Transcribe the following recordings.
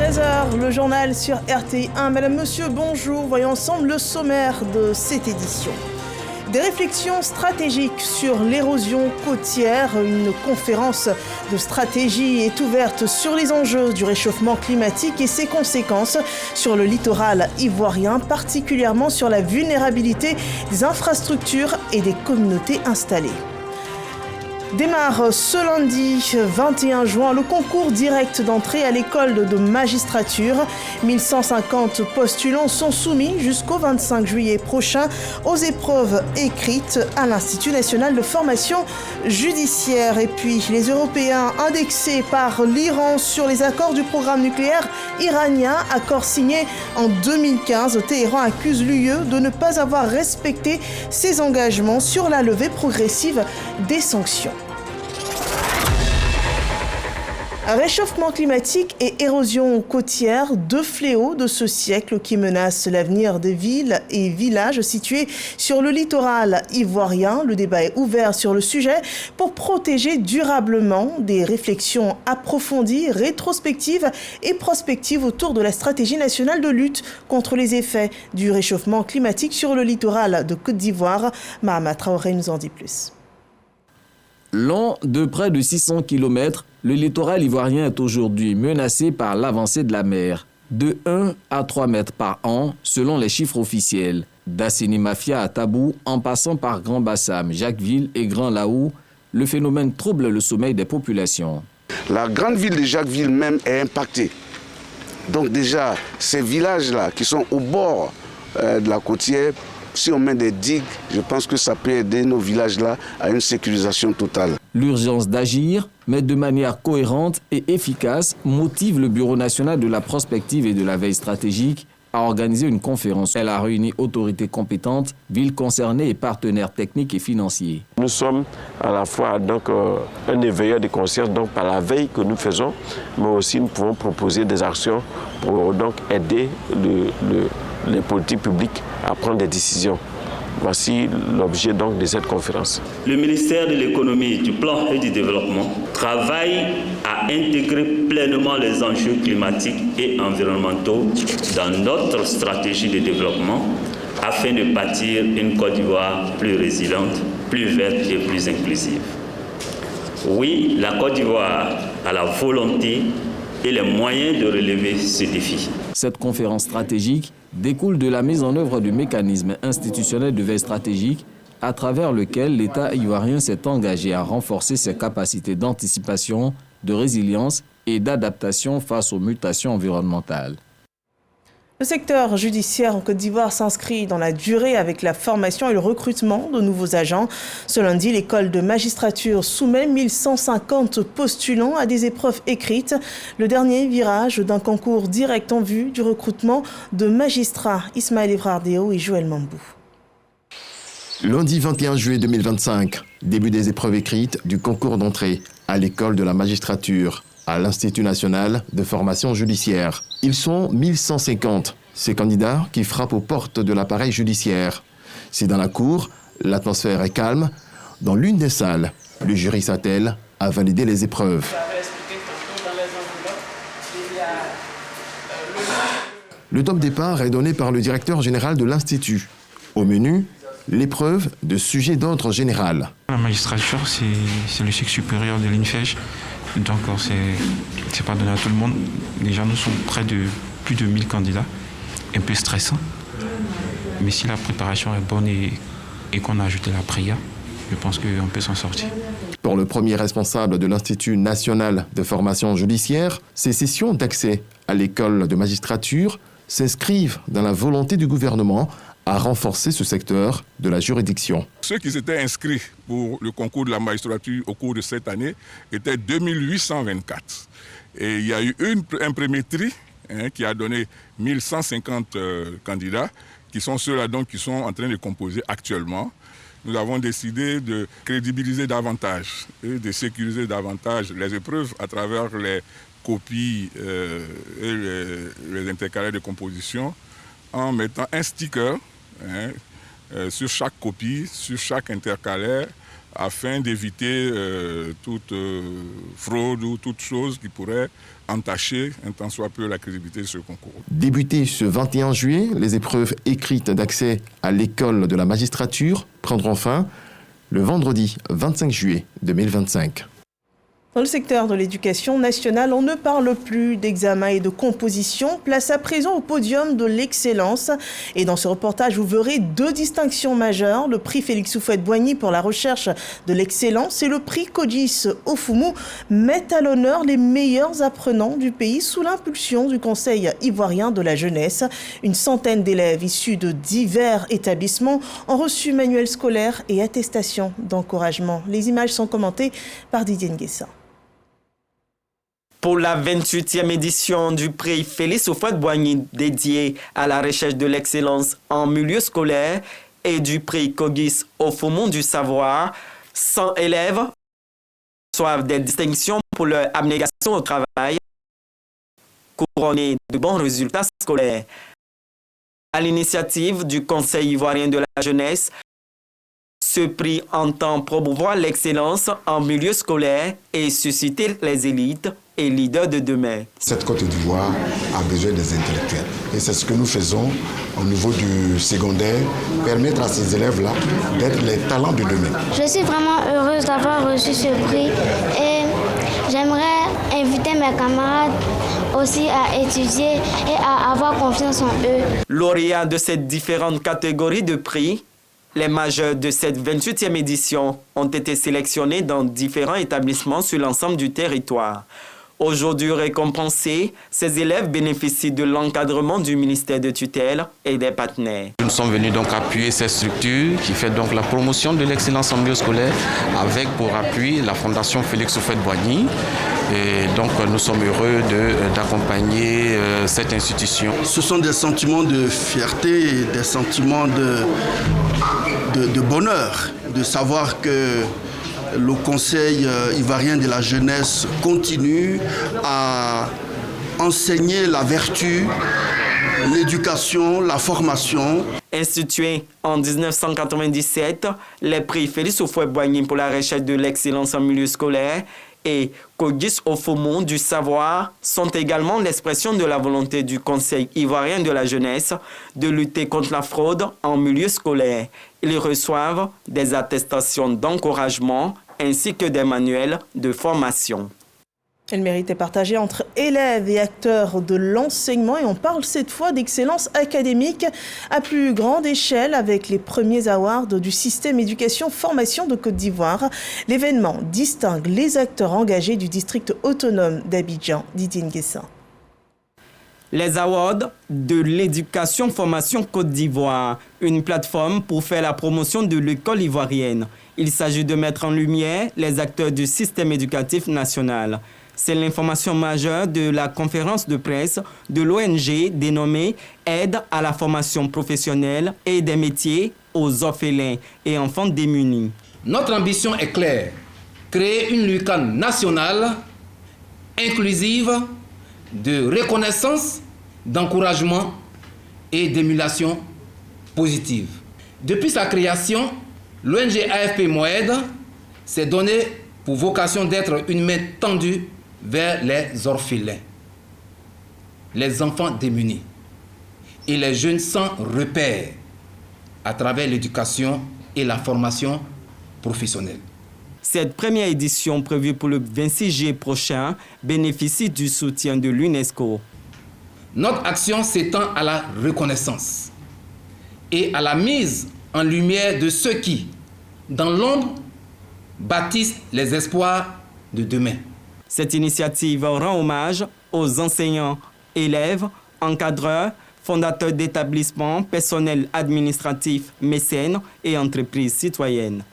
13h, le journal sur RTI1. Madame, monsieur, bonjour. Voyons ensemble le sommaire de cette édition. Des réflexions stratégiques sur l'érosion côtière. Une conférence de stratégie est ouverte sur les enjeux du réchauffement climatique et ses conséquences sur le littoral ivoirien, particulièrement sur la vulnérabilité des infrastructures et des communautés installées. Démarre ce lundi 21 juin le concours direct d'entrée à l'école de magistrature. 1150 postulants sont soumis jusqu'au 25 juillet prochain aux épreuves écrites à l'Institut national de formation judiciaire. Et puis les Européens indexés par l'Iran sur les accords du programme nucléaire iranien, accord signé en 2015. Téhéran accuse l'UE de ne pas avoir respecté ses engagements sur la levée progressive des sanctions. Réchauffement climatique et érosion côtière, deux fléaux de ce siècle qui menacent l'avenir des villes et villages situés sur le littoral ivoirien. Le débat est ouvert sur le sujet pour protéger durablement. Des réflexions approfondies, rétrospectives et prospectives autour de la stratégie nationale de lutte contre les effets du réchauffement climatique sur le littoral de Côte d'Ivoire. Mahama Traoré nous en dit plus. Long de près de 600 km, le littoral ivoirien est aujourd'hui menacé par l'avancée de la mer, de 1 à 3 mètres par an selon les chiffres officiels. d'Asseni Mafia à Tabou, en passant par Grand Bassam, Jacquesville et Grand Laou, le phénomène trouble le sommeil des populations. La grande ville de Jacquesville même est impactée. Donc déjà, ces villages-là qui sont au bord de la côtière, si on met des digues, je pense que ça peut aider nos villages-là à une sécurisation totale. L'urgence d'agir, mais de manière cohérente et efficace, motive le Bureau national de la prospective et de la veille stratégique à organiser une conférence. Elle a réuni autorités compétentes, villes concernées et partenaires techniques et financiers. Nous sommes à la fois un éveilleur de conscience par la veille que nous faisons, mais aussi nous pouvons proposer des actions pour aider les politiques publiques à prendre des décisions. Voici l'objet de cette conférence. Le ministère de l'économie, du plan et du développement travaille à intégrer pleinement les enjeux climatiques et environnementaux dans notre stratégie de développement afin de bâtir une Côte d'Ivoire plus résiliente, plus verte et plus inclusive. Oui, la Côte d'Ivoire a la volonté et les moyens de relever ce défi. Cette conférence stratégique découle de la mise en œuvre du mécanisme institutionnel de veille stratégique à travers lequel l'État ivoirien s'est engagé à renforcer ses capacités d'anticipation, de résilience et d'adaptation face aux mutations environnementales. Le secteur judiciaire en Côte d'Ivoire s'inscrit dans la durée avec la formation et le recrutement de nouveaux agents. Ce lundi, l'école de magistrature soumet 1150 postulants à des épreuves écrites. Le dernier virage d'un concours direct en vue du recrutement de magistrats. Ismaël Evrardéo et Joël Mambou. Lundi 21 juillet 2025, début des épreuves écrites du concours d'entrée à l'école de la magistrature, à l'Institut national de formation judiciaire. Ils sont 1150, ces candidats qui frappent aux portes de l'appareil judiciaire. Si dans la cour, l'atmosphère est calme, dans l'une des salles, le jury s'attelle à valider les épreuves. Le top départ est donné par le directeur général de l'Institut. Au menu, l'épreuve de sujet d'ordre général. La magistrature, c'est le cycle supérieur de l'INFEJ. Donc, c'est pas donné à tout le monde. Déjà, nous sommes près de plus de 1000 candidats. Un peu stressant. Mais si la préparation est bonne et qu'on a ajouté la prière, je pense qu'on peut s'en sortir. Pour le premier responsable de l'Institut national de formation judiciaire, ces sessions d'accès à l'école de magistrature s'inscrivent dans la volonté du gouvernement à renforcer ce secteur de la juridiction. Ceux qui s'étaient inscrits pour le concours de la magistrature au cours de cette année étaient 2824. Et il y a eu un premier tri qui a donné 1150 candidats, qui sont ceux-là qui sont en train de composer actuellement. Nous avons décidé de crédibiliser davantage et de sécuriser davantage les épreuves à travers les copies et les intercalaires de composition en mettant un sticker sur chaque copie, sur chaque intercalaire, afin d'éviter toute fraude ou toute chose qui pourrait entacher un tant soit peu la crédibilité de ce concours. Débuté ce 21 juillet, les épreuves écrites d'accès à l'école de la magistrature prendront fin le vendredi 25 juillet 2025. Dans le secteur de l'éducation nationale, on ne parle plus d'examen et de composition. Place à présent au podium de l'excellence. Et dans ce reportage, vous verrez 2 distinctions majeures. Le prix Félix Houphouët-Boigny pour la recherche de l'excellence et le prix Kogis Ofoumou mettent à l'honneur les meilleurs apprenants du pays sous l'impulsion du Conseil ivoirien de la jeunesse. Une centaine d'élèves issus de divers établissements ont reçu manuels scolaires et attestations d'encouragement. Les images sont commentées par Didier Nguessa. Pour la 28e édition du prix Félix Houphouët-Boigny dédié à la recherche de l'excellence en milieu scolaire et du prix Kogis Ofoumou du savoir, 100 élèves reçoivent des distinctions pour leur abnégation au travail, couronnés de bons résultats scolaires. À l'initiative du Conseil ivoirien de la jeunesse, ce prix entend promouvoir l'excellence en milieu scolaire et susciter les élites et leaders de demain. Cette Côte d'Ivoire a besoin des intellectuels. Et c'est ce que nous faisons au niveau du secondaire, permettre à ces élèves-là d'être les talents de demain. Je suis vraiment heureuse d'avoir reçu ce prix et j'aimerais inviter mes camarades aussi à étudier et à avoir confiance en eux. Lauréats de ces différentes catégories de prix, les majeurs de cette 28e édition ont été sélectionnés dans différents établissements sur l'ensemble du territoire. Aujourd'hui récompensés, ces élèves bénéficient de l'encadrement du ministère de tutelle et des partenaires. Nous sommes venus donc appuyer cette structure qui fait donc la promotion de l'excellence en milieu scolaire avec pour appui la Fondation Félix Houphouët-Boigny. Et donc nous sommes heureux d'accompagner cette institution. Ce sont des sentiments de fierté, des sentiments de bonheur, de savoir que le Conseil ivoirien de la jeunesse continue à enseigner la vertu, l'éducation, la formation. Institué en 1997, les prix Félix Houphouët-Boigny pour la recherche de l'excellence en milieu scolaire et Kogis Ofoumou du savoir sont également l'expression de la volonté du Conseil ivoirien de la jeunesse de lutter contre la fraude en milieu scolaire. Ils reçoivent des attestations d'encouragement ainsi que des manuels de formation. Le mérite est partagé entre élèves et acteurs de l'enseignement et on parle cette fois d'excellence académique à plus grande échelle avec les premiers awards du système éducation-formation de Côte d'Ivoire. L'événement distingue les acteurs engagés du district autonome d'Abidjan. Didier Nguessa. Les awards de l'éducation-formation Côte d'Ivoire, une plateforme pour faire la promotion de l'école ivoirienne. Il s'agit de mettre en lumière les acteurs du système éducatif national. C'est l'information majeure de la conférence de presse de l'ONG dénommée Aide à la formation professionnelle et des métiers aux orphelins et enfants démunis. Notre ambition est claire, créer une LUCAN nationale, inclusive, de reconnaissance, d'encouragement et d'émulation positive. Depuis sa création, l'ONG AFP Moed s'est donné pour vocation d'être une main tendue vers les orphelins, les enfants démunis et les jeunes sans repère à travers l'éducation et la formation professionnelle. Cette première édition prévue pour le 26 juillet prochain bénéficie du soutien de l'UNESCO. Notre action s'étend à la reconnaissance et à la mise en lumière de ceux qui, dans l'ombre, bâtissent les espoirs de demain. Cette initiative rend hommage aux enseignants, élèves, encadreurs, fondateurs d'établissements, personnels administratifs, mécènes et entreprises citoyennes.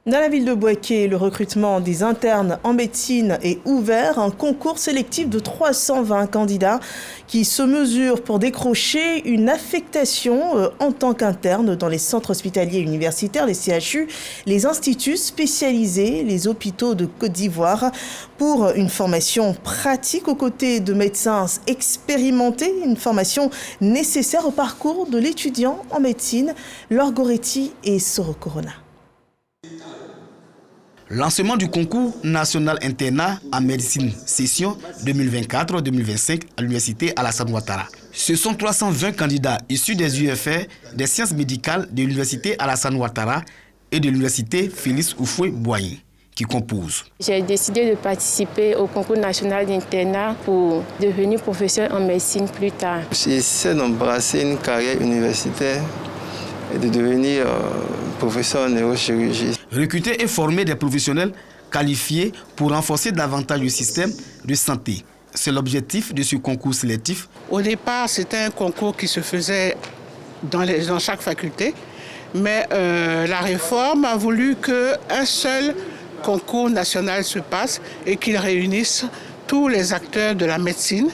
Dans la ville de Bouaké, le recrutement des internes en médecine est ouvert. Un concours sélectif de 320 candidats qui se mesurent pour décrocher une affectation en tant qu'interne dans les centres hospitaliers universitaires, les CHU, les instituts spécialisés, les hôpitaux de Côte d'Ivoire pour une formation pratique aux côtés de médecins expérimentés, une formation nécessaire au parcours de l'étudiant en médecine, Laure Goretti et Soro Corona. Lancement du concours national internat en médecine session 2024-2025 à l'université Alassane Ouattara. Ce sont 320 candidats issus des UFR, des sciences médicales de l'université Alassane Ouattara et de l'université Félix Houphouët-Boigny qui composent. J'ai décidé de participer au concours national d'internat pour devenir professeur en médecine plus tard. J'essaie d'embrasser une carrière universitaire et de devenir professeur en neurochirurgie. Recruter et former des professionnels qualifiés pour renforcer davantage le système de santé. C'est l'objectif de ce concours sélectif. Au départ, c'était un concours qui se faisait dans chaque faculté, mais la réforme a voulu qu'un seul concours national se passe et qu'il réunisse tous les acteurs de la médecine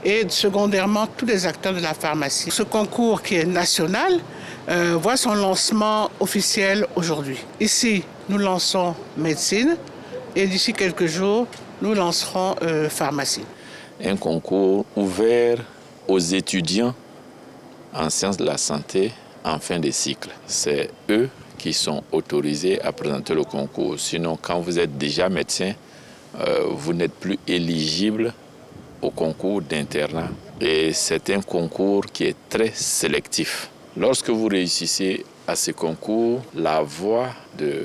et secondairement tous les acteurs de la pharmacie. Ce concours qui est national voit son lancement officiel aujourd'hui. Ici, nous lançons médecine et d'ici quelques jours, nous lancerons pharmacie. Un concours ouvert aux étudiants en sciences de la santé en fin de cycle. C'est eux qui sont autorisés à présenter le concours. Sinon, quand vous êtes déjà médecin, vous n'êtes plus éligible au concours d'internat. Et c'est un concours qui est très sélectif. Lorsque vous réussissez à ce concours, la voie de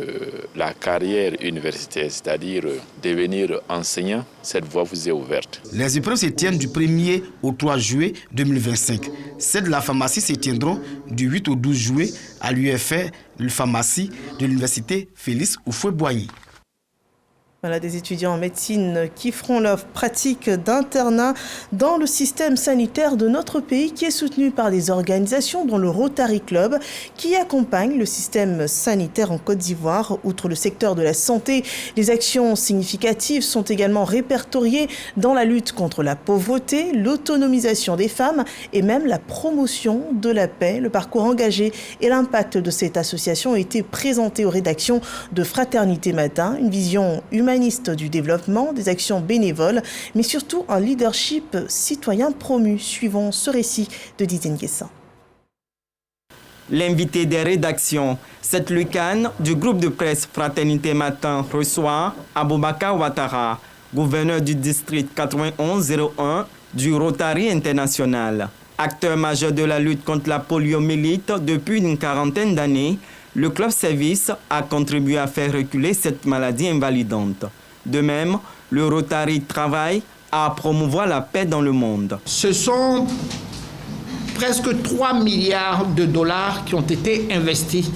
la carrière universitaire, c'est-à-dire devenir enseignant, cette voie vous est ouverte. Les épreuves se tiennent du 1er au 3 juillet 2025. Celles de la pharmacie se tiendront du 8 au 12 juillet à l'UFR, la pharmacie de l'université Félix Houphouët-Boigny. Voilà des étudiants en médecine qui feront leur pratique d'internat dans le système sanitaire de notre pays qui est soutenu par des organisations dont le Rotary Club qui accompagne le système sanitaire en Côte d'Ivoire. Outre le secteur de la santé, des actions significatives sont également répertoriées dans la lutte contre la pauvreté, l'autonomisation des femmes et même la promotion de la paix. Le parcours engagé et l'impact de cette association ont été présentés aux rédactions de Fraternité Matin, une vision humaniste du développement, des actions bénévoles, mais surtout un leadership citoyen promu. Suivons ce récit de Didier Nguessan. L'invité des rédactions, cette lucane du groupe de presse Fraternité Matin reçoit Aboubakar Ouattara, gouverneur du district 9101 du Rotary International. Acteur majeur de la lutte contre la poliomyélite depuis une quarantaine d'années, le Club Service a contribué à faire reculer cette maladie invalidante. De même, le Rotary travaille à promouvoir la paix dans le monde. Ce sont presque 3 milliards de dollars qui ont été investis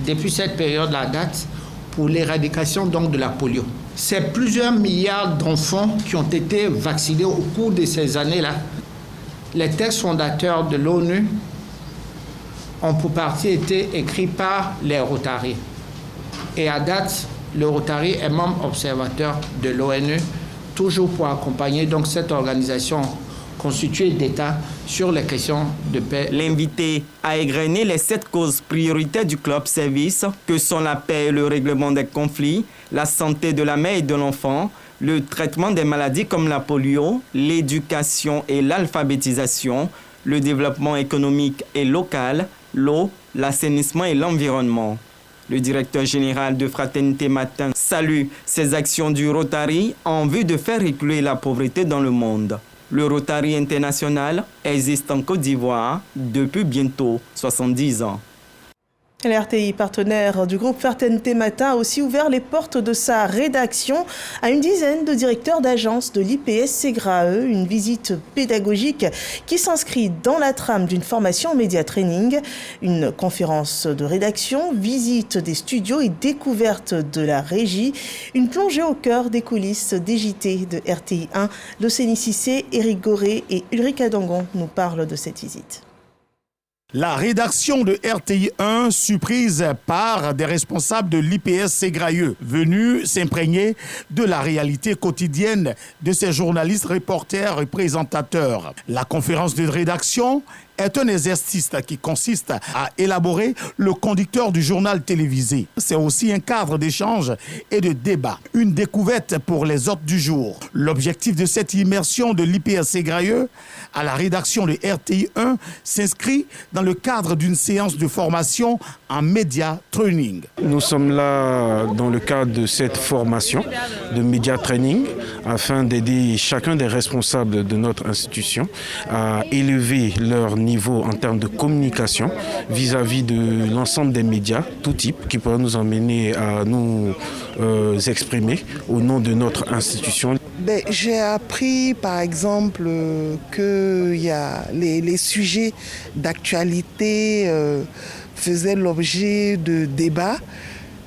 depuis cette période à date pour l'éradication donc de la polio. C'est plusieurs milliards d'enfants qui ont été vaccinés au cours de ces années-là. Les textes fondateurs de l'ONU ont pour partie été écrits par les Rotary. Et à date, le Rotary est membre observateur de l'ONU, toujours pour accompagner donc cette organisation constituée d'États sur les questions de paix. L'invité a égrené les 7 causes prioritaires du Club Service, que sont la paix et le règlement des conflits, la santé de la mère et de l'enfant, le traitement des maladies comme la polio, l'éducation et l'alphabétisation, le développement économique et local, l'eau, l'assainissement et l'environnement. Le directeur général de Fraternité Matin salue ces actions du Rotary en vue de faire reculer la pauvreté dans le monde. Le Rotary International existe en Côte d'Ivoire depuis bientôt 70 ans. L'RTI, partenaire du groupe Fraternité Matin, a aussi ouvert les portes de sa rédaction à une dizaine de directeurs d'agences de l'IPS Ségrae, une visite pédagogique qui s'inscrit dans la trame d'une formation média training, une conférence de rédaction, visite des studios et découverte de la régie, une plongée au cœur des coulisses des JT de RTI 1. Locénie Cissé, Éric Goré et Ulrika Dangon nous parlent de cette visite. La rédaction de RTI 1 surprise par des responsables de l'IPS Ségrae venus s'imprégner de la réalité quotidienne de ces journalistes, reporters et présentateurs. La conférence de rédaction est un exercice qui consiste à élaborer le conducteur du journal télévisé. C'est aussi un cadre d'échange et de débat, une découverte pour les hôtes du jour. L'objectif de cette immersion de l'IPS Ségrayeux à la rédaction de RTI 1 s'inscrit dans le cadre d'une séance de formation en média training. Nous sommes là dans le cadre de cette formation de média training afin d'aider chacun des responsables de notre institution à élever leur niveau en termes de communication vis-à-vis de l'ensemble des médias, tout type, qui pourraient nous emmener à nous exprimer au nom de notre institution. J'ai appris par exemple que les sujets d'actualité faisaient l'objet de débats.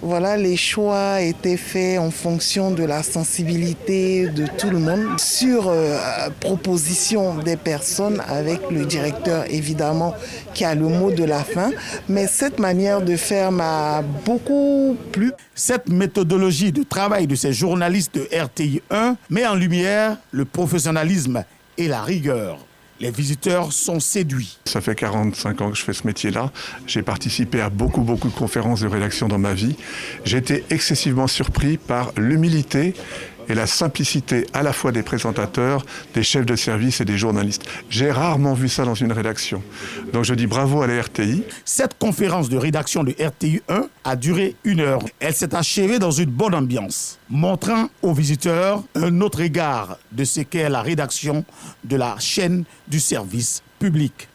Voilà, les choix étaient faits en fonction de la sensibilité de tout le monde, sur proposition des personnes, avec le directeur évidemment qui a le mot de la fin. Mais cette manière de faire m'a beaucoup plu. Cette méthodologie de travail de ces journalistes de RTI 1 met en lumière le professionnalisme et la rigueur. Les visiteurs sont séduits. Ça fait 45 ans que je fais ce métier-là. J'ai participé à beaucoup de conférences de rédaction dans ma vie. J'ai été excessivement surpris par l'humilité et la simplicité à la fois des présentateurs, des chefs de service et des journalistes. J'ai rarement vu ça dans une rédaction. Donc je dis bravo à la RTI. Cette conférence de rédaction de RTI 1 a duré 1 heure. Elle s'est achevée dans une bonne ambiance, montrant aux visiteurs un autre égard de ce qu'est la rédaction de la chaîne du service public.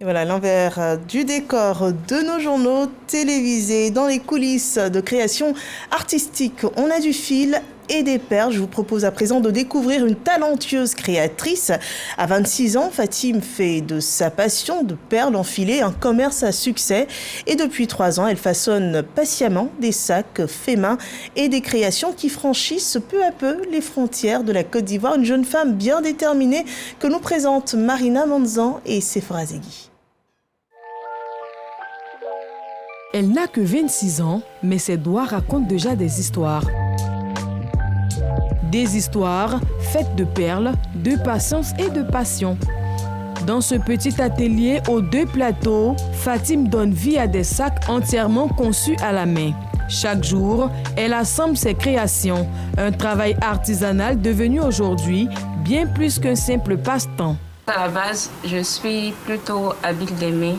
Et voilà l'envers du décor de nos journaux télévisés. Dans les coulisses de création artistique, on a du fil et des perles. Je vous propose à présent de découvrir une talentueuse créatrice. À 26 ans, Fatim fait de sa passion de perles enfilées un commerce à succès. Et depuis 3 ans, elle façonne patiemment des sacs faits main et des créations qui franchissent peu à peu les frontières de la Côte d'Ivoire. Une jeune femme bien déterminée que nous présentent Marina Manzan et Sephora Zegui. Elle n'a que 26 ans, mais ses doigts racontent déjà des histoires. Des histoires faites de perles, de patience et de passion. Dans ce petit atelier aux 2 plateaux, Fatim donne vie à des sacs entièrement conçus à la main. Chaque jour, elle assemble ses créations, un travail artisanal devenu aujourd'hui bien plus qu'un simple passe-temps. À la base, je suis plutôt habile des mains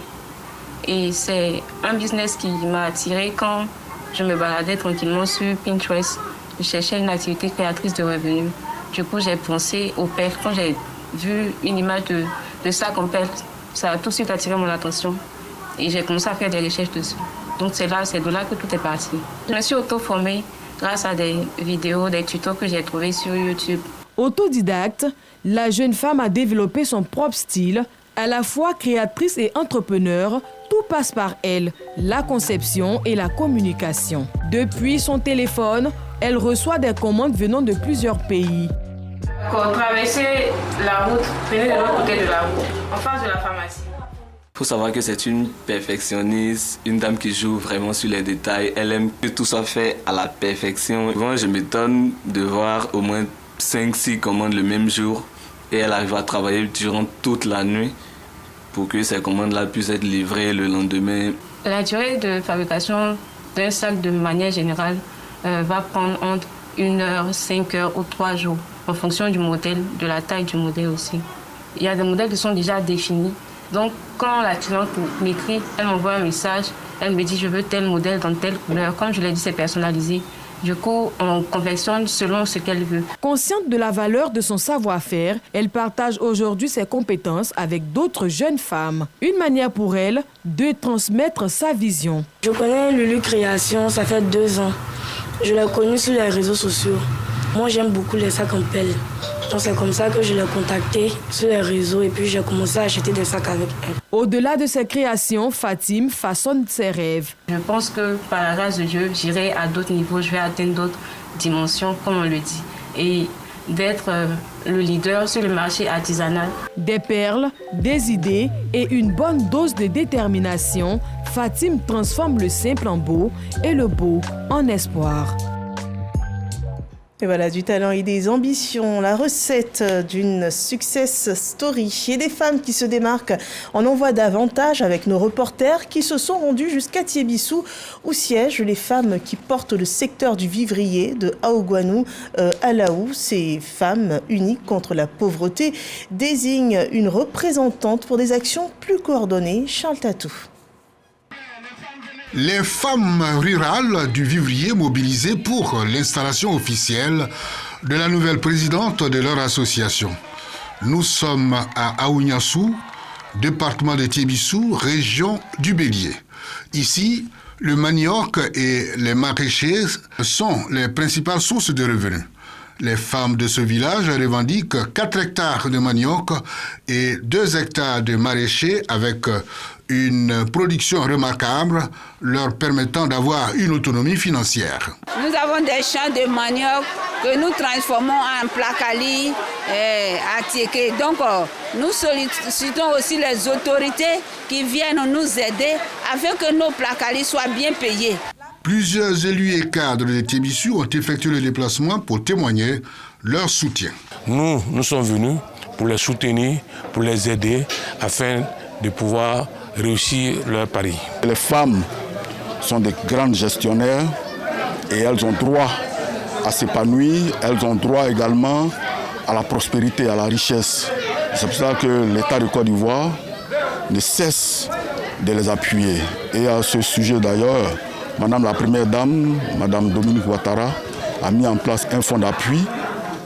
et c'est un business qui m'a attirée quand je me baladais tranquillement sur Pinterest. Je cherchais une activité créatrice de revenus. Du coup, j'ai pensé aux perles. Quand j'ai vu une image de sac en perles, ça a tout de suite attiré mon attention. Et j'ai commencé à faire des recherches dessus. Donc c'est de là que tout est parti. Je me suis auto-formée grâce à des vidéos, des tutos que j'ai trouvés sur YouTube. Autodidacte, la jeune femme a développé son propre style. À la fois créatrice et entrepreneur, tout passe par elle, la conception et la communication. Depuis son téléphone, elle reçoit des commandes venant de plusieurs pays. Pour traverser la route, venez de l'autre côté de la route, en face de la pharmacie. Il faut savoir que c'est une perfectionniste, une dame qui joue vraiment sur les détails. Elle aime que tout soit fait à la perfection. Souvent, je m'étonne de voir au moins 5-6 commandes le même jour. Et elle arrive à travailler durant toute la nuit pour que ces commandes-là puissent être livrées le lendemain. La durée de fabrication d'un sac de manière générale va prendre entre 1 heure, 5 heures ou 3 jours en fonction du modèle, de la taille du modèle aussi. Il y a des modèles qui sont déjà définis. Donc quand la cliente m'écrit, elle m'envoie un message, elle me dit je veux tel modèle dans telle couleur. Comme je l'ai dit, c'est personnalisé. Du coup, on confectionne selon ce qu'elle veut. Consciente de la valeur de son savoir-faire, elle partage aujourd'hui ses compétences avec d'autres jeunes femmes. Une manière pour elle de transmettre sa vision. Je connais Lulu Création, ça fait 2 ans. Je l'ai connue sur les réseaux sociaux. Moi, j'aime beaucoup les sacs en pelle. Donc c'est comme ça que je l'ai contactée sur les réseaux et puis j'ai commencé à acheter des sacs avec elle. Au-delà de ses créations, Fatim façonne ses rêves. Je pense que par la grâce de Dieu, j'irai à d'autres niveaux, je vais atteindre d'autres dimensions, comme on le dit. Et d'être le leader sur le marché artisanal. Des perles, des idées et une bonne dose de détermination, Fatim transforme le simple en beau et le beau en espoir. Et voilà, du talent et des ambitions, la recette d'une success story. Et des femmes qui se démarquent, on en voit davantage avec nos reporters qui se sont rendus jusqu'à Thiébissou, où siègent les femmes qui portent le secteur du vivrier de Aouguanou à Laou. Ces femmes uniques contre la pauvreté désignent une représentante pour des actions plus coordonnées. Charles Tatou. Les femmes rurales du vivrier mobilisées pour l'installation officielle de la nouvelle présidente de leur association. Nous sommes à Aougnassou, département de Thiébissou, région du Bélier. Ici, le manioc et les maraîchers sont les principales sources de revenus. Les femmes de ce village revendiquent 4 hectares de manioc et 2 hectares de maraîchers avec une production remarquable leur permettant d'avoir une autonomie financière. Nous avons des champs de manioc que nous transformons en placali à Tiéké. Donc nous sollicitons aussi les autorités qui viennent nous aider afin que nos placali soient bien payés. Plusieurs élus et cadres de Thiébissou ont effectué le déplacement pour témoigner leur soutien. Nous sommes venus pour les soutenir, pour les aider afin de pouvoir réussir leur pari. Les femmes sont des grandes gestionnaires et elles ont droit à s'épanouir, elles ont droit également à la prospérité, à la richesse. C'est pour ça que l'État de Côte d'Ivoire ne cesse de les appuyer. Et à ce sujet d'ailleurs, Madame la Première Dame, Madame Dominique Ouattara, a mis en place un fonds d'appui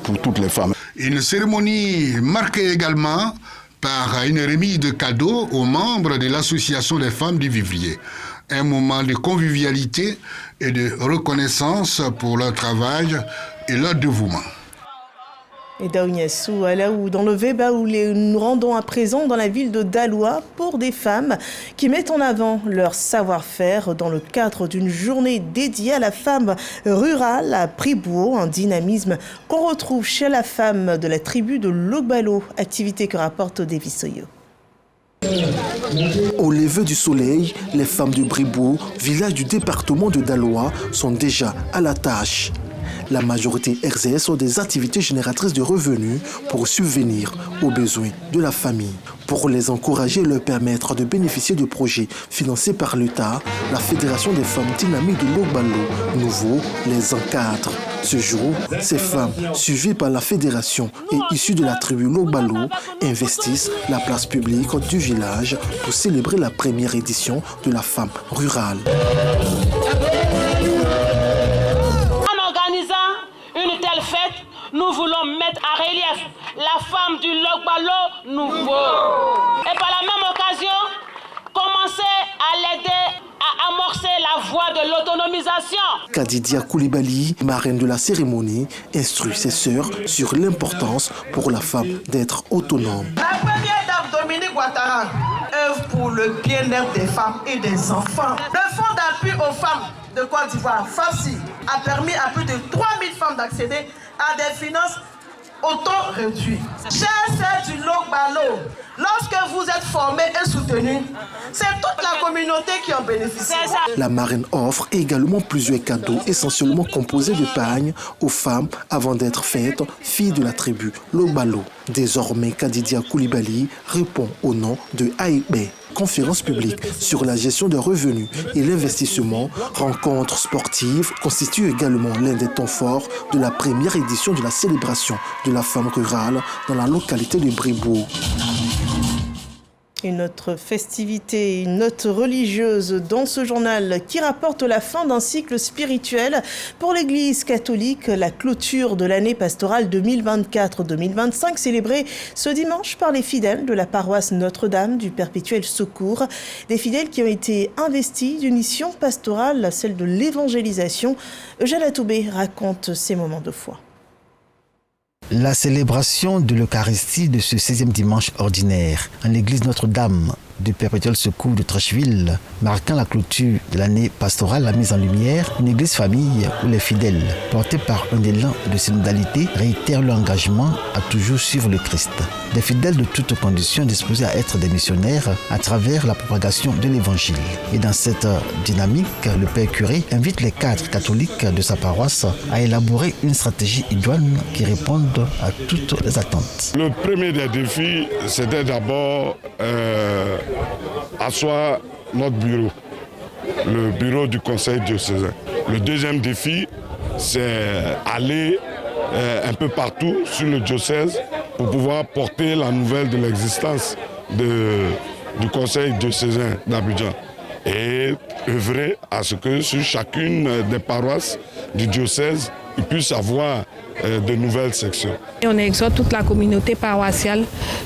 pour toutes les femmes. Une cérémonie marquée également par une remise de cadeaux aux membres de l'Association des femmes du Vivrier. Un moment de convivialité et de reconnaissance pour leur travail et leur dévouement. Et d'Aougnassou à Laou, dans le Vébaoulé, nous nous rendons à présent dans la ville de Daloa pour des femmes qui mettent en avant leur savoir-faire dans le cadre d'une journée dédiée à la femme rurale à Pribouo, un dynamisme qu'on retrouve chez la femme de la tribu de Logbalo, activité que rapporte Davis Soyo. Au lever du soleil, les femmes de Bribouo, village du département de Daloa, sont déjà à la tâche. La majorité exerce des activités génératrices de revenus pour subvenir aux besoins de la famille. Pour les encourager et leur permettre de bénéficier de projets financés par l'État, la Fédération des femmes dynamiques de Logbalo Nouveau les encadre. Ce jour, ces femmes, suivies par la fédération et issues de la tribu Logbalo, investissent la place publique du village pour célébrer la première édition de la femme rurale. Une telle fête, nous voulons mettre en relief la femme du Logbalo Nouveau. Et par la même occasion, commencer à l'aider à amorcer la voie de l'autonomisation. Kadidia Koulibaly, marraine de la cérémonie, instruit ses sœurs sur l'importance pour la femme d'être autonome. La première dame Dominique Ouattara œuvre pour le bien-être des femmes et des enfants. Le fonds d'appui aux femmes de Côte d'Ivoire, FAFSI, a permis à plus de 3000 femmes d'accéder à des finances auto-réduites. Chers sœurs du Logbalo, lorsque vous êtes formés et soutenus, c'est toute la communauté qui en bénéficie. La marraine offre également plusieurs cadeaux essentiellement composés de pagnes aux femmes avant d'être faites filles de la tribu Logbalo. Désormais, Kadidia Koulibaly répond au nom de Aïbé. Conférences publiques sur la gestion des revenus et l'investissement, rencontres sportives constituent également l'un des temps forts de la première édition de la célébration de la femme rurale dans la localité de Bribouo. Une autre festivité, une note religieuse dans ce journal qui rapporte la fin d'un cycle spirituel pour l'Église catholique, la clôture de l'année pastorale 2024-2025 célébrée ce dimanche par les fidèles de la paroisse Notre-Dame du Perpétuel Secours. Des fidèles qui ont été investis d'une mission pastorale, celle de l'évangélisation. Eugène Atoubé raconte ces moments de foi. La célébration de l'Eucharistie de ce 16e dimanche ordinaire en l'église Notre-Dame du Perpétuel Secours de Trècheville, marquant la clôture de l'année pastorale, a mis en lumière une église famille où les fidèles, portés par un élan de synodalité, réitèrent leur engagement à toujours suivre le Christ. Des fidèles de toutes conditions disposés à être des missionnaires à travers la propagation de l'Évangile. Et dans cette dynamique, le Père curé invite les cadres catholiques de sa paroisse à élaborer une stratégie idoine qui réponde à toutes les attentes. Le premier des défis, c'était d'abord asseoir notre bureau, le bureau du conseil diocésain. Le deuxième défi, c'est aller un peu partout sur le diocèse pour pouvoir porter la nouvelle de l'existence du conseil diocésain d'Abidjan et œuvrer à ce que sur chacune des paroisses du diocèse, il puisse avoir de nouvelles sections. Et on exhorte toute la communauté paroissiale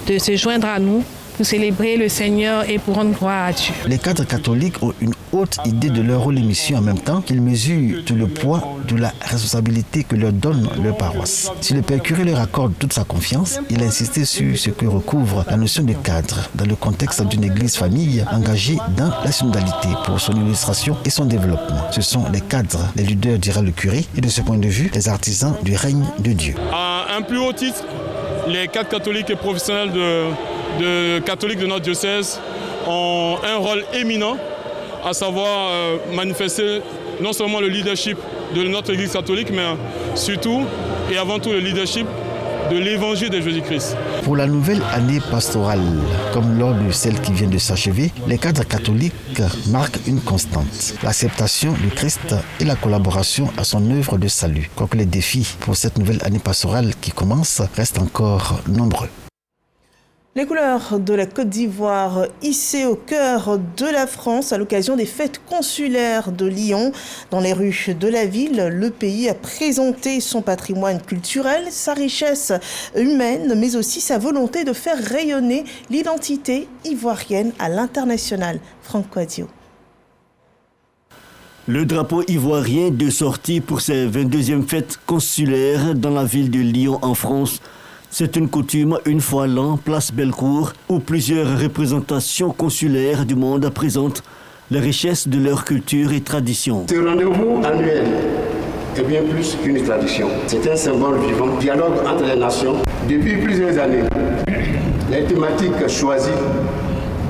de se joindre à nous pour célébrer le Seigneur et pour rendre gloire à Dieu. Les cadres catholiques ont une haute idée de leur rôle et mission en même temps qu'ils mesurent tout le poids de la responsabilité que leur donne leur paroisse. Si le Père curé leur accorde toute sa confiance, il a insisté sur ce que recouvre la notion de cadre dans le contexte d'une église famille engagée dans la synodalité pour son illustration et son développement. Ce sont les cadres, les leaders, dira le curé, et de ce point de vue, les artisans du règne de Dieu. À un plus haut titre, les cadres catholiques et professionnels catholiques de notre diocèse ont un rôle éminent, à savoir manifester non seulement le leadership de notre Église catholique, mais surtout et avant tout le leadership de l'évangile de Jésus-Christ. Pour la nouvelle année pastorale, comme lors de celle qui vient de s'achever, les cadres catholiques marquent une constante, l'acceptation du Christ et la collaboration à son œuvre de salut. Quoique les défis pour cette nouvelle année pastorale qui commence restent encore nombreux. Les couleurs de la Côte d'Ivoire hissées au cœur de la France à l'occasion des fêtes consulaires de Lyon. Dans les rues de la ville, le pays a présenté son patrimoine culturel, sa richesse humaine, mais aussi sa volonté de faire rayonner l'identité ivoirienne à l'international. Franck Quadio. Le drapeau ivoirien de sortie pour ses 22e fêtes consulaires dans la ville de Lyon en France. C'est une coutume une fois l'an, place Bellecour, où plusieurs représentations consulaires du monde présentent les richesses de leur culture et tradition. Ce rendez-vous annuel est bien plus qu'une tradition. C'est un symbole vivant, dialogue entre les nations. Depuis plusieurs années, les thématiques choisies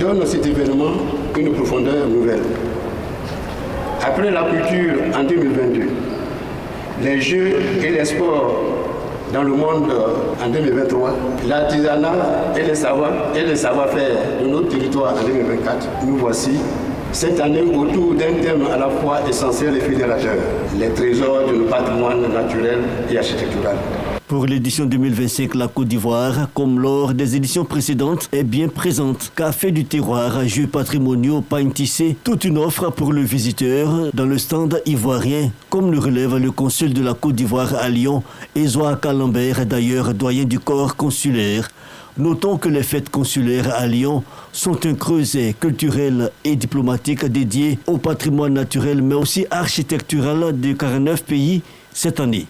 donnent à cet événement une profondeur nouvelle. Après la culture en 2022, les jeux et les sports dans le monde en 2023, l'artisanat et les savoir-faire de notre territoire en 2024, nous voici cette année autour d'un thème à la fois essentiel et fédérateur, les trésors de nos patrimoines naturels et architectural. Pour l'édition 2025, la Côte d'Ivoire, comme lors des éditions précédentes, est bien présente. Café du terroir, jeux patrimoniaux, pain tissé, toute une offre pour le visiteur dans le stand ivoirien, comme le relève le consul de la Côte d'Ivoire à Lyon, Ezoa Calambert, d'ailleurs doyen du corps consulaire. Notons que les fêtes consulaires à Lyon sont un creuset culturel et diplomatique dédié au patrimoine naturel, mais aussi architectural de 49 pays cette année.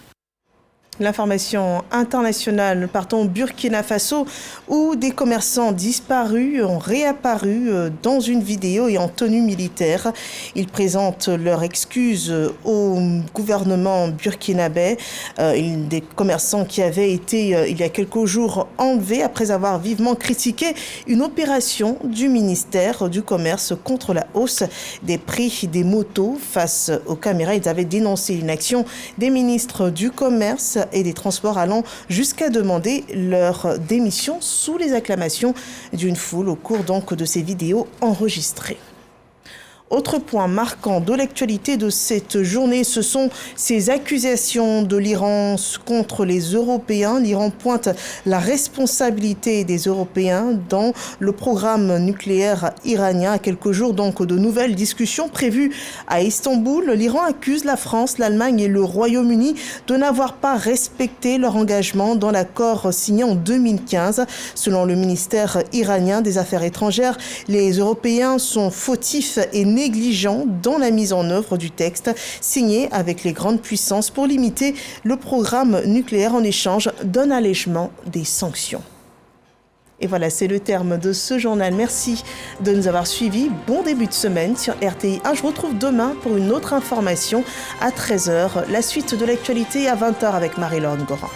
L'information internationale, partons au Burkina Faso, où des commerçants disparus ont réapparu dans une vidéo et en tenue militaire. Ils présentent leurs excuses au gouvernement burkinabé. Des commerçants qui avaient été, il y a quelques jours, enlevés après avoir vivement critiqué une opération du ministère du Commerce contre la hausse des prix des motos. Face aux caméras, ils avaient dénoncé l'inaction des ministres du Commerce et des Transports allant jusqu'à demander leur démission sous les acclamations d'une foule au cours donc de ces vidéos enregistrées. Autre point marquant de l'actualité de cette journée, ce sont ces accusations de l'Iran contre les Européens. L'Iran pointe la responsabilité des Européens dans le programme nucléaire iranien. À quelques jours donc de nouvelles discussions prévues à Istanbul. L'Iran accuse la France, l'Allemagne et le Royaume-Uni de n'avoir pas respecté leur engagement dans l'accord signé en 2015. Selon le ministère iranien des Affaires étrangères, les Européens sont fautifs et négligents dans la mise en œuvre du texte signé avec les grandes puissances pour limiter le programme nucléaire en échange d'un allègement des sanctions. Et voilà, c'est le terme de ce journal. Merci de nous avoir suivis. Bon début de semaine sur RTI 1. Je vous retrouve demain pour une autre information à 13h. La suite de l'actualité à 20h avec Marie-Laure Goran.